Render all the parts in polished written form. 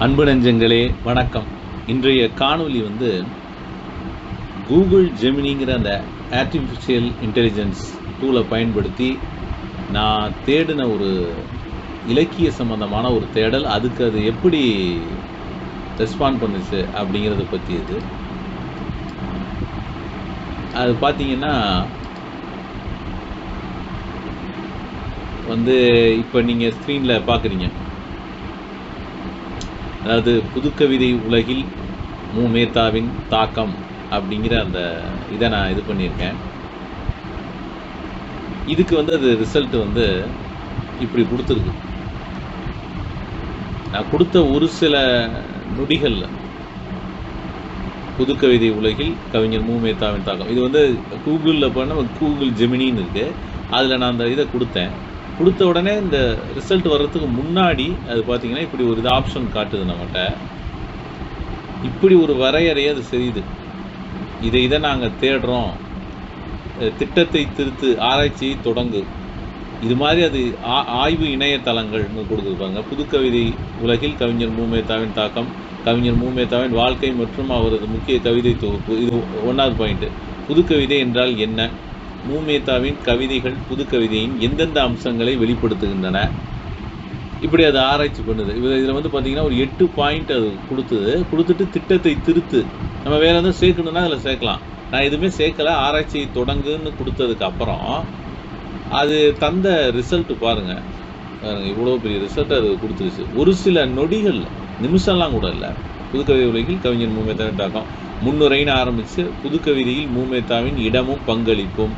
அன்பு நெஞ்சங்களே வணக்கம். இன்றைய காணொளி கூகுள் ஜெமினிங்கிற அந்த ஆர்டிஃபிஷியல் இன்டெலிஜென்ஸ் டூலை பயன்படுத்தி நான் தேடின ஒரு இலக்கிய சம்பந்தமான ஒரு தேடல், அதுக்கு அது எப்படி ரெஸ்பாண்ட் பண்ணுச்சு அப்படிங்கிறத பற்றி அது பார்த்தீங்கன்னா இப்போ நீங்கள் ஸ்க்ரீனில் பார்க்குறீங்க. அதாவது புதுக்கவிதை உலகில் மு. மேத்தாவின் தாக்கம் அப்படிங்கிற அந்த இதை நான் இது பண்ணியிருக்கேன். இதுக்கு அது ரிசல்ட் இப்படி கொடுத்துருக்கு. நான் கொடுத்த ஒரு சில நொடிகளில் புதுக்கவிதை உலகில் கவிஞர் மு. மேத்தாவின் தாக்கம், இது கூகுளில் பண்ண கூகுள் ஜெமினின்னு இருக்குது. அதில் நான் அந்த இதை கொடுத்த உடனே இந்த ரிசல்ட் வர்றதுக்கு முன்னாடி அது பார்த்தீங்கன்னா இப்படி ஒரு இது ஆப்ஷன் காட்டுது நம்மகிட்ட. இப்படி ஒரு வரையறையை அது செய்யுது. இதை நாங்கள் தேடுறோம், திட்டத்தை திருத்து, ஆராய்ச்சியை தொடங்கு, இது மாதிரி அது ஆய்வு இணையதளங்கள்னு கொடுத்துருப்பாங்க. புதுக்கவிதை உலகில் கவிஞர் மு. மேத்தாவின் தாக்கம், கவிஞர் மு. மேத்தாவின் வாழ்க்கை மற்றும் அவரது முக்கிய கவிதை தொகுப்பு. இது 1வது பாயிண்ட்டு. புதுக்கவிதை என்றால் என்ன? மு. மேத்தாவின் கவிதைகள் புதுக்கவிதையின் எந்தெந்த அம்சங்களை வெளிப்படுத்துகின்றன? இப்படி அது ஆராய்ச்சி பண்ணுது. இதில் பார்த்தீங்கன்னா ஒரு 8 பாயிண்ட் அது கொடுத்துட்டு திட்டத்தை திருத்து, நம்ம வேறு எதுவும் சேர்க்கணுன்னா அதில் சேர்க்கலாம். நான் எதுவுமே சேர்க்கலை, ஆராய்ச்சியை தொடங்குன்னு கொடுத்ததுக்கு அப்புறம் அது தந்த ரிசல்ட்டு பாருங்கள். இவ்வளோ பெரிய ரிசல்ட் அது கொடுத்துருச்சு. ஒரு சில நொடிகள், நிமிஷம்லாம் கூட இல்லை. புதுக்கவிதை உலகில் கவிஞர் மு. மேத்தாவின் தாக்கம் முன்னுரைன்னு ஆரம்பித்து புதுக்கவிதையில் மு. மேத்தாவின் இடமும் பங்களிப்பும்,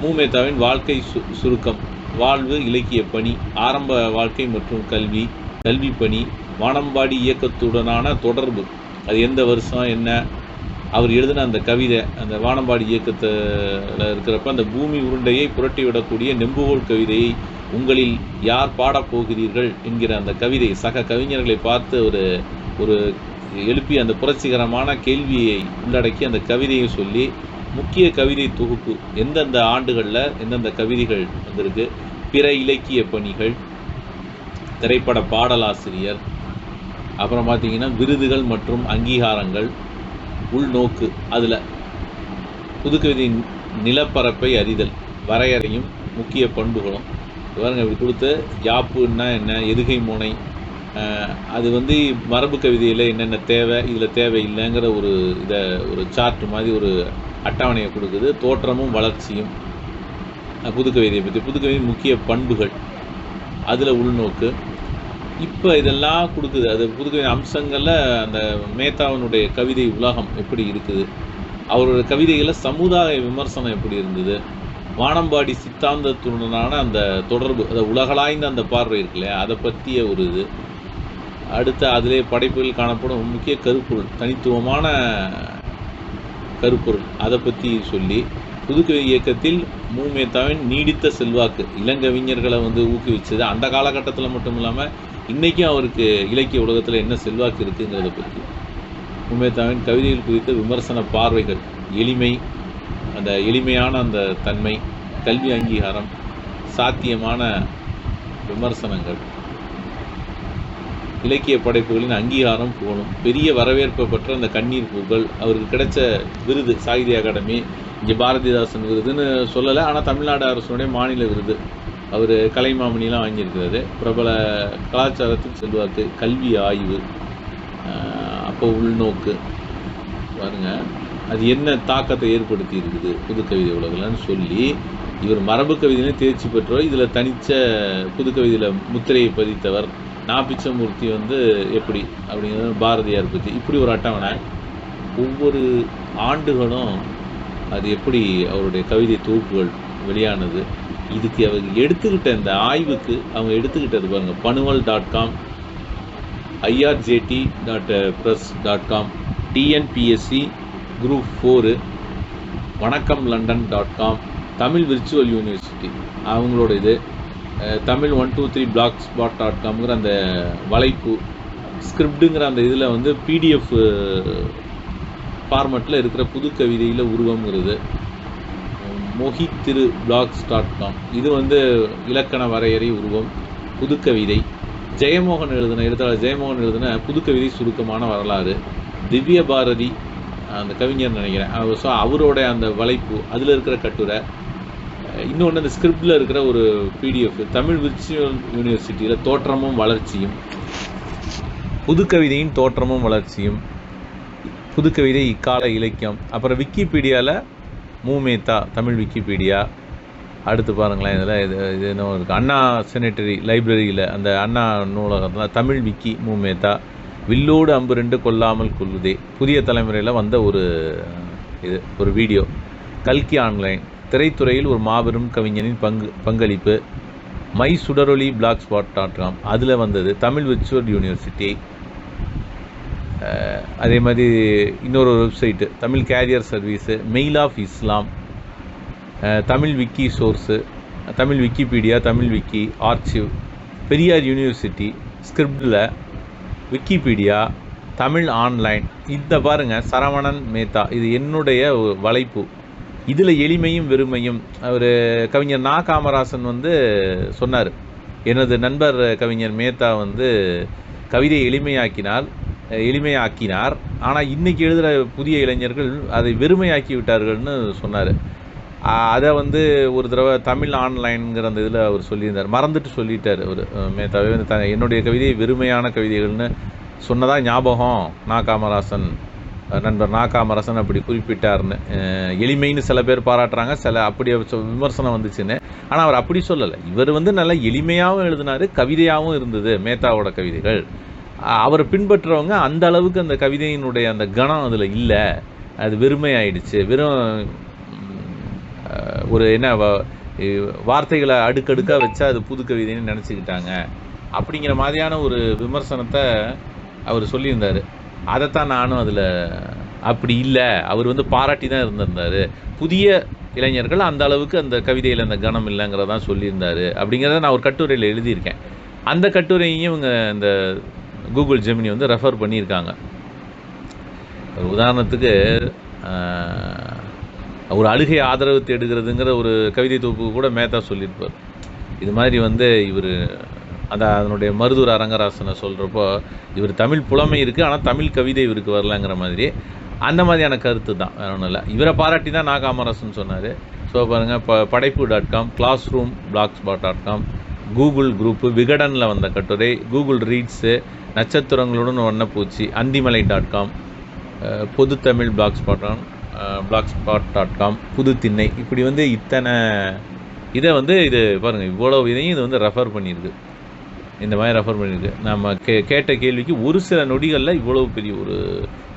மு. மேத்தாவின் வாழ்க்கை சுருக்கம், வாழ்வு, இலக்கிய பணி, ஆரம்ப வாழ்க்கை மற்றும் கல்வி பணி, வானம்பாடி இயக்கத்துடனான தொடர்பு, அது எந்த வருஷம் என்ன, அவர் எழுதின அந்த கவிதை, அந்த வானம்பாடி இயக்கத்தில் இருக்கிறப்ப அந்த பூமி உருண்டையை புரட்டிவிடக்கூடிய நெம்புகோல் கவிதையை உங்களில் யார் பாடப்போகிறீர்கள் என்கிற அந்த கவிதை, சக கவிஞர்களை பார்த்து ஒரு எழுப்பி அந்த புரட்சிகரமான கேள்வியை உள்ளடக்கி அந்த கவிதையை சொல்லி, முக்கிய கவிதை தொகுப்பு, எந்தெந்த ஆண்டுகளில் எந்தெந்த கவிதைகள் வந்திருக்கு, பிற இலக்கிய பணிகள், திரைப்பட பாடலாசிரியர், அப்புறம் பார்த்தீங்கன்னா விருதுகள் மற்றும் அங்கீகாரங்கள், உள்நோக்கு, அதில் புதுக்கவிதையின் நிலப்பரப்பை அறிதல், வரையறையும் முக்கிய பண்புகளும் பாருங்க இப்படி கொடுத்து, யாப்புன்னா என்ன, எதுகை முனை, அது மரபு கவிதையில் என்னென்ன தேவை, இதில் தேவையில்லைங்கிற ஒரு சார்ட் மாதிரி ஒரு அட்டவணையை கொடுக்குது. தோற்றமும் வளர்ச்சியும், புதுக்கவிதையை பற்றி, புதுக்கவிதையின் முக்கிய பண்புகள், அதில் உள்நோக்கு, இப்போ இதெல்லாம் கொடுக்குது. அது புதுக்கவிதை அம்சங்களில் அந்த மேத்தாவினுடைய கவிதை உலகம் எப்படி இருக்குது, அவரோட கவிதைகளில் சமுதாய விமர்சனம் எப்படி இருந்தது, வானம்பாடி சித்தாந்தத்துடனான அந்த தொடர்பு, அதை உலகளாய்ந்த அந்த பார்வை இருக்கு இல்லையா, அதை பற்றிய ஒரு இது. அடுத்த அதிலே படைப்புகள் காணப்படும் முக்கிய கருப்பொருள், தனித்துவமான கருப்பொருள், அதை பற்றி சொல்லி, புதுக்கவிதை இயக்கத்தில் மு. மேத்தாவின் நீடித்த செல்வாக்கு, இளங்கவிஞர்களை ஊக்குவிச்சது, அந்த காலகட்டத்தில் மட்டும் இல்லாமல் இன்றைக்கும் அவருக்கு இலக்கிய உலகத்தில் என்ன செல்வாக்கு இருக்குங்கிறத பற்றி, மு. மேத்தாவின் கவிதைகள் குறித்த விமர்சன பார்வைகள், எளிமை, அந்த எளிமையான அந்த தன்மை, கல்வி அங்கீகாரம், சாத்தியமான விமர்சனங்கள், இலக்கிய படைப்புகளின் அங்கீகாரம் போகணும், பெரிய வரவேற்பை பெற்ற அந்த கண்ணீர் பூக்கள், அவருக்கு கிடைச்ச விருது, சாகித்ய அகாடமி, இங்கே பாரதிதாசன் விருதுன்னு சொல்லலை, ஆனால் தமிழ்நாடு அரசுடைய மாநில விருது, அவர் கலைமாமணிலாம் வாங்கியிருக்கிறாரு. பிரபல கலாச்சாரத்தில் செல்வாக்கு, கல்வி ஆய்வு, அப்போ உள்நோக்கு பாருங்கள், அது என்ன தாக்கத்தை ஏற்படுத்தி இருக்குது புதுக்கவிதை உலகில்னு சொல்லி, இவர் மரபு கவிதையிலே தேர்ச்சி பெற்றவர், இதில் தனித்த புதுக்கவிதையில் முத்திரையை பதித்தவர், நாபிச்சமூர்த்தி எப்படி அப்படிங்கிறது, பாரதியார் பற்றி, இப்படி ஒரு அட்டவணை. ஒவ்வொரு ஆண்டுகளும் அது எப்படி அவருடைய கவிதை தொகுப்புகள் வெளியானது, இதுக்கு அவங்க எடுத்துக்கிட்ட இந்த ஆய்வுக்கு அவங்க எடுத்துக்கிட்டது பாருங்கள். panuval.com, irjt.press.com, TNPSC Group 4, வணக்கம் london.com, தமிழ் விர்ச்சுவல் யூனிவர்சிட்டி அவங்களோட இது, தமிழ் 123 blogspot.comங்கிற அந்த வலைப்பு, ஸ்கிரிப்டுங்கிற அந்த இதில் PDF ஃபார்மெட்டில் இருக்கிற புதுக்கவிதையில் உருவங்கிறது, மொஹித்திரு blogs.com, இது இலக்கண வரையறை உருவம், புதுக்கவிதை, ஜெயமோகன் எழுத்தாளர் ஜெயமோகன் எழுதின புதுக்கவிதை சுருக்கமான வரலாறு, திவ்ய பாரதி அந்த கவிஞர் நினைக்கிறேன். ஸோ அவரோட அந்த வலைப்பு, அதில் இருக்கிற கட்டுரை, இன்னொன்று அந்த ஸ்கிரிப்டில் இருக்கிற ஒரு பிடிஎஃப், தமிழ் விர்ச்சுவல் யூனிவர்சிட்டியில் தோற்றமும் வளர்ச்சியும், புதுக்கவிதையின் தோற்றமும் வளர்ச்சியும், புதுக்கவிதை இக்கால இலக்கியம், அப்புறம் விக்கிபீடியாவில் மூமேத்தா தமிழ் விக்கிபீடியா. அடுத்து பாருங்களேன், இதில் இது என்ன இருக்குது, அண்ணா செனட்டரி லைப்ரரியில் அந்த அண்ணா நூலகத்தில் தமிழ் விக்கி மூமேத்தா, வில்லோடு அம்பு 2 கொல்லாமல் கொல்லுதே, புதிய தலைமுறையில் வந்த ஒரு வீடியோ, கல்கி ஆன்லைன், திரைத்துறையில் ஒரு மாபெரும் கவிஞனின் பங்களிப்பு, மை சுடரொலி blogspot.com அதில் வந்தது, தமிழ் விர்ச்சுவல் யூனிவர்சிட்டி, அதே மாதிரி இன்னொரு website Tamil career service, mail of Islam, Tamil wiki source, Tamil Wikipedia, Tamil wiki archive, Periyar university, ஸ்கிரிப்டில், விக்கிபீடியா, தமிழ் ஆன்லைன். இந்த பாருங்கள், சரவணன் மேத்தா, இது என்னுடைய வலைப்பு. இதில் எளிமையும் வெறுமையும், அவர் கவிஞர் நா. காமராசன் சொன்னார், எனது நண்பர் கவிஞர் மேத்தா கவிதை எளிமையாக்கினார், ஆனால் இன்றைக்கி எழுதுகிற புதிய இளைஞர்கள் அதை வெறுமையாக்கி விட்டார்கள்னு சொன்னார். அதை ஒரு தடவை தமிழ் ஆன்லைனுங்கிற அந்த இதில் அவர் சொல்லியிருந்தார், மறந்துட்டு சொல்லிட்டார் அவர் மேத்தாவே. என்னுடைய கவிதை வெறுமையான கவிதைகள்னு சொன்னதாக ஞாபகம், நண்பர் நா. காமராசன் அப்படி குறிப்பிட்டார்னு. எளிமைன்னு சில பேர் பாராட்டுறாங்க, சில அப்படி விமர்சனம் வந்துச்சுன்னு. ஆனால் அவர் அப்படி சொல்லலை. இவர் நல்லா எளிமையாகவும் எழுதினார், கவிதையாகவும் இருந்தது மேத்தாவோட கவிதைகள். அவரை பின்பற்றுறவங்க அந்த அளவுக்கு அந்த கவிதையினுடைய அந்த கணம் அதில் இல்லை, அது வெறுமை ஆயிடுச்சு, வெறும் ஒரு வார்த்தைகளை அடுக்கடுக்காக வச்சா அது புது கவிதைன்னு நினச்சிக்கிட்டாங்க அப்படிங்கிற மாதிரியான ஒரு விமர்சனத்தை அவர் சொல்லியிருந்தார். அதைத்தான் நானும் அதில் அப்படி இல்லை, அவர் பாராட்டி தான் இருந்திருந்தார். புதிய இளைஞர்கள் அந்த அளவுக்கு அந்த கவிதையில் அந்த கணம் இல்லைங்கிறதான் சொல்லியிருந்தார் அப்படிங்கிறத நான் ஒரு கட்டுரையில் எழுதியிருக்கேன். அந்த கட்டுரையையும் இவங்க இந்த கூகுள் ஜெமினி ரெஃபர் பண்ணியிருக்காங்க. ஒரு உதாரணத்துக்கு, ஒரு அழுகை ஆதரவு தேடுகிறதுங்கிற ஒரு கவிதை தொகுப்பு கூட மேத்தா சொல்லியிருப்பார். இது மாதிரி இவர் அதனுடைய மருதூர் அரங்கராசனை சொல்கிறப்போ, இவர் தமிழ் புலமை இருக்குது, ஆனால் தமிழ் கவிதை இவருக்கு வரலங்கிற மாதிரி, அந்த மாதிரியான கருத்து தான், வேற ஒன்றும் இல்லை. இவரை பாராட்டி தான் நா. காமராசன் சொன்னார். ஸோ பாருங்கள், படைப்பு.com, classroom blogspot.com, Google group, விகடனில் வந்த கட்டுரை, கூகுள் ரீட்ஸு, நட்சத்திரங்களுடன் வண்ணப்பூச்சி, அந்திமலை.com, பொதுத்தமிழ் blogspot.com, புது திண்ணை, இப்படி இத்தனை இதை இது பாருங்கள், இவ்வளோ இதையும் இது ரெஃபர் பண்ணியிருக்கு. இந்த மாதிரி ரெஃபர் பண்ணியிருக்கு. நம்ம கேட்ட கேள்விக்கு ஒரு சில நொடிகளில் இவ்வளோ பெரிய ஒரு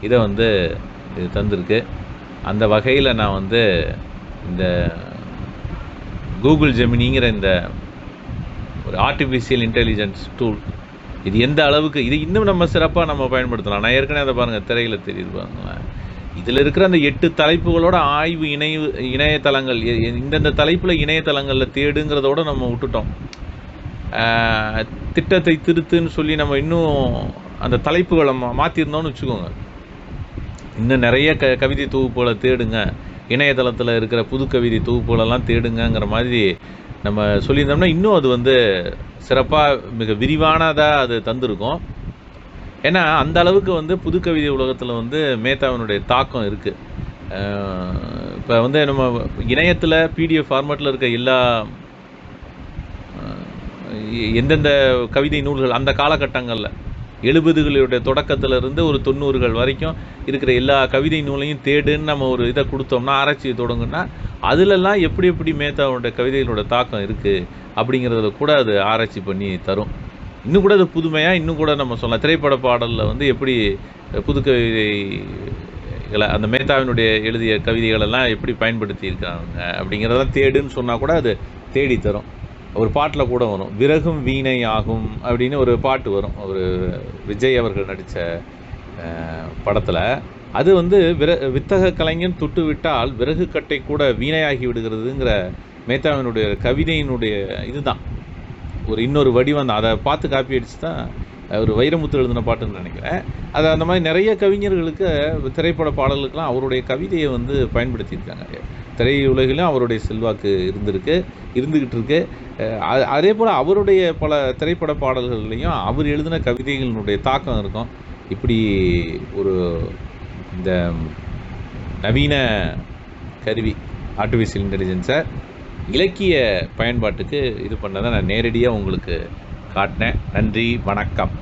இதை இது தந்திருக்கு. அந்த வகையில் நான் இந்த கூகுள் ஜெமினிங்கிற இந்த ஒரு ஆர்டிஃபிஷியல் இன்டெலிஜென்ஸ் டூல், இது எந்த அளவுக்கு இது இன்னும் நம்ம சிறப்பாக நம்ம பயன்படுத்தலாம். நான் ஏற்கனவே அதை பாருங்கள், திரையில் தெரியுது பாருங்களேன். இதில் இருக்கிற அந்த 8 தலைப்புகளோட ஆய்வு இணையதளங்கள், இந்தந்த தலைப்பில் இணையதளங்களில் தேடுங்கிறதோடு நம்ம விட்டுட்டோம். திட்டத்தை திருத்துன்னு சொல்லி நம்ம இன்னும் அந்த தலைப்புகளை மாற்றிருந்தோம்னு வச்சுக்கோங்க, இன்னும் நிறைய கவிதை தொகுப்புகளை தேடுங்க, இணையதளத்தில் இருக்கிற புது கவிதை தொகுப்புகளெல்லாம் தேடுங்கிற மாதிரி நம்ம சொல்லியிருந்தோம்னா இன்னும் அது சிறப்பாக மிக விரிவானதாக அது தந்திருக்கும். ஏன்னா அந்த அளவுக்கு புது கவிதை உலகத்தில் மேத்தாவினுடைய தாக்கம் இருக்குது. இப்போ நம்ம இணையத்தில் பிடிஎஃப் ஃபார்மேட்டில் இருக்க எல்லா எந்தெந்த கவிதை நூல்கள் அந்த காலகட்டங்களில் 70களுடைய தொடக்கத்திலிருந்து ஒரு 90கள் வரைக்கும் இருக்கிற எல்லா கவிதை நூலையும் தேடுன்னு நம்ம ஒரு இதை கொடுத்தோம்னா, ஆராய்ச்சியை தொடங்குன்னா, அதிலெல்லாம் எப்படி மேத்தாவோட கவிதைகளோட தாக்கம் இருக்குது அப்படிங்கிறத கூட அது ஆராய்ச்சி பண்ணி தரும். இன்னும் கூட அது புதுமையாக இன்னும் கூட நம்ம சொல்லலாம். திரைப்பட பாடலில் எப்படி புது கவிதைகளை அந்த மேத்தாவினுடைய எழுதிய கவிதைகளெல்லாம் எப்படி பயன்படுத்தி இருக்காங்க அப்படிங்கிறதெல்லாம் தேடுன்னு சொன்னால் கூட அது தேடி தரும். ஒரு பாட்டில் கூட வரும், விறகும் வீணை ஆகும் அப்படின்னு ஒரு பாட்டு வரும், ஒரு விஜய் அவர்கள் நடித்த படத்தில். அது வித்தக கலைஞன் தொட்டு விட்டால் விறகு கட்டை கூட வீணையாகி விடுகிறதுங்கிற மேத்தாவினுடைய கவிதையினுடைய இதுதான் ஒரு இன்னொரு வடிவம் தான். அதை பார்த்து காப்பி அடித்து தான் ஒரு வைரமுத்து எழுதின பாட்டுன்னு நினைக்கிறேன். அது அந்த மாதிரி நிறைய கவிஞர்களுக்கு திரைப்பட பாடல்களுக்கெல்லாம் அவருடைய கவிதையை வந்து பயன்படுத்தியிருக்காங்க. திரையுலகிலும் அவருடைய செல்வாக்கு இருந்துக்கிட்டு இருக்கு. அதே போல் அவருடைய பல திரைப்பட பாடல்கள்லையும் அவர் எழுதின கவிதைகளினுடைய தாக்கம் இருக்கும். இப்படி ஒரு இந்த நவீன கருவி ஆர்டிஃபிஷியல் இன்டெலிஜென்ஸை இலக்கிய பயன்பாட்டுக்கு இது பண்ணதை நான் நேரடியாக உங்களுக்கு காட்டினேன். நன்றி, வணக்கம்.